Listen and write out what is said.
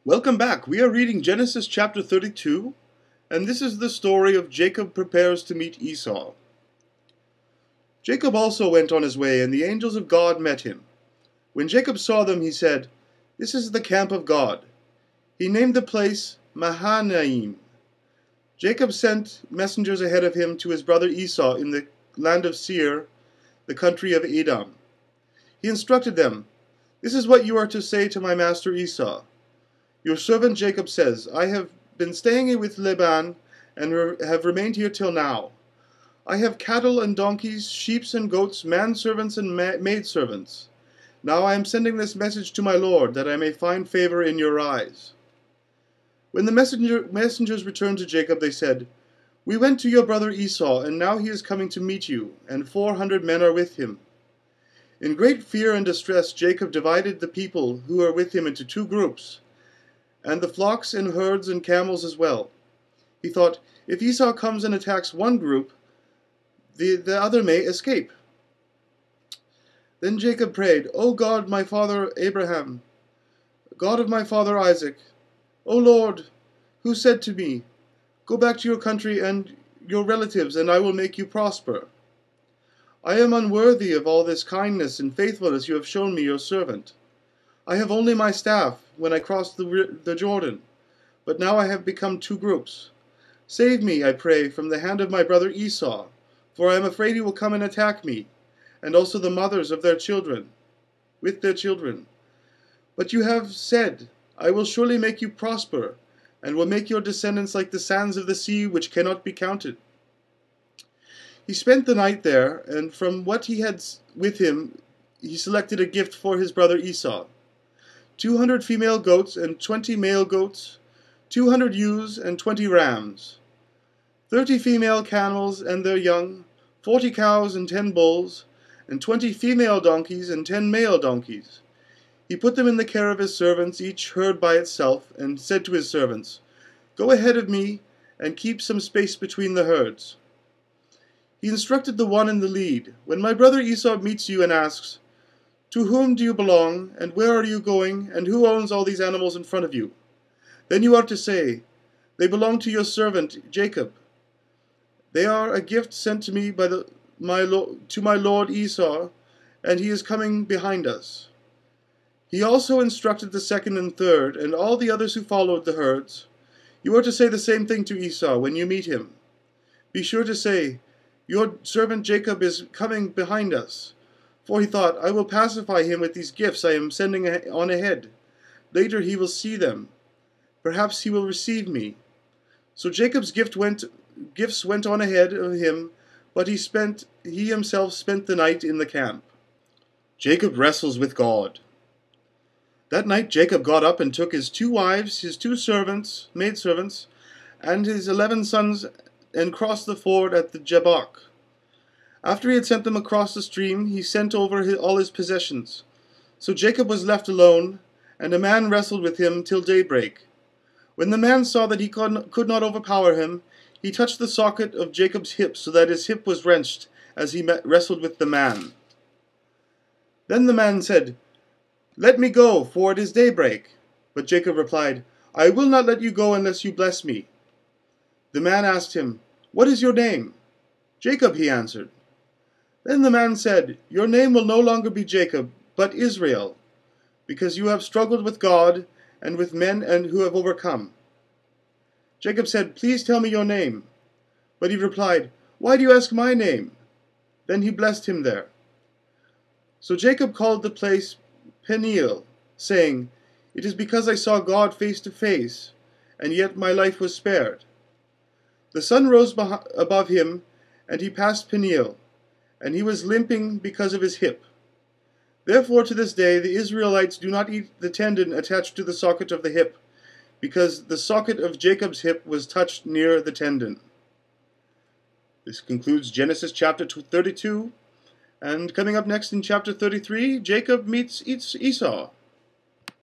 Welcome back. We are reading Genesis chapter 32, and this is the story of Jacob prepares to meet Esau. Jacob also went on his way, and the angels of God met him. When Jacob saw them, he said, "This is the camp of God." He named the place Mahanaim. Jacob sent messengers ahead of him to his brother Esau in the land of Seir, the country of Edom. He instructed them, "This is what you are to say to my master Esau. Your servant Jacob says, I have been staying with Laban and have remained here till now. I have cattle and donkeys, sheep and goats, manservants and maidservants. Now I am sending this message to my lord, that I may find favor in your eyes." When the messengers returned to Jacob, they said, "We went to your brother Esau, and now he is coming to meet you, and 400 men are with him." In great fear and distress, Jacob divided the people who are with him into two groups, and the flocks and herds and camels as well. He thought, if Esau comes and attacks one group, the other may escape. Then Jacob prayed, "O God, my father Abraham, God of my father Isaac, O Lord, who said to me, 'Go back to your country and your relatives, and I will make you prosper.' I am unworthy of all this kindness and faithfulness you have shown me, your servant. I have only my staff when I crossed the Jordan, but now I have become two groups. Save me, I pray, from the hand of my brother Esau, for I am afraid he will come and attack me, and also the mothers of their children, with their children. But you have said, I will surely make you prosper, and will make your descendants like the sands of the sea, which cannot be counted." He spent the night there, and from what he had with him he selected a gift for his brother Esau: 200 female goats and 20 male goats, 200 ewes and 20 rams, 30 female camels and their young, 40 cows and 10 bulls, and 20 female donkeys and 10 male donkeys. He put them in the care of his servants, each herd by itself, and said to his servants, "Go ahead of me and keep some space between the herds." He instructed the one in the lead, "When my brother Esau meets you and asks, 'To whom do you belong, and where are you going, and who owns all these animals in front of you?' then you are to say, 'They belong to your servant Jacob. They are a gift sent to me by my lord Esau, and he is coming behind us.'" He also instructed the second and third, and all the others who followed the herds, "You are to say the same thing to Esau when you meet him. Be sure to say, 'Your servant Jacob is coming behind us.' For he thought, I will pacify him with these gifts I am sending on ahead. Later he will see them. Perhaps he will receive me." So Jacob's gifts went on ahead of him, but he himself spent the night in the camp. Jacob wrestles with God. That night Jacob got up and took his 2 wives, his 2 maidservants, and his 11 sons, and crossed the ford at the Jabbok. After he had sent them across the stream, he sent over all his possessions. So Jacob was left alone, and a man wrestled with him till daybreak. When the man saw that he could not overpower him, he touched the socket of Jacob's hip, so that his hip was wrenched as he wrestled with the man. Then the man said, "Let me go, for it is daybreak." But Jacob replied, "I will not let you go unless you bless me." The man asked him, "What is your name?" "Jacob," he answered. Then the man said, "Your name will no longer be Jacob, but Israel, because you have struggled with God and with men and who have overcome." Jacob said, "Please tell me your name." But he replied, "Why do you ask my name?" Then he blessed him there. So Jacob called the place Peniel, saying, "It is because I saw God face to face, and yet my life was spared." The sun rose above him, and he passed Peniel, and he was limping because of his hip. Therefore to this day the Israelites do not eat the tendon attached to the socket of the hip, because the socket of Jacob's hip was touched near the tendon. This concludes Genesis chapter 32, and coming up next in chapter 33, Jacob meets Esau.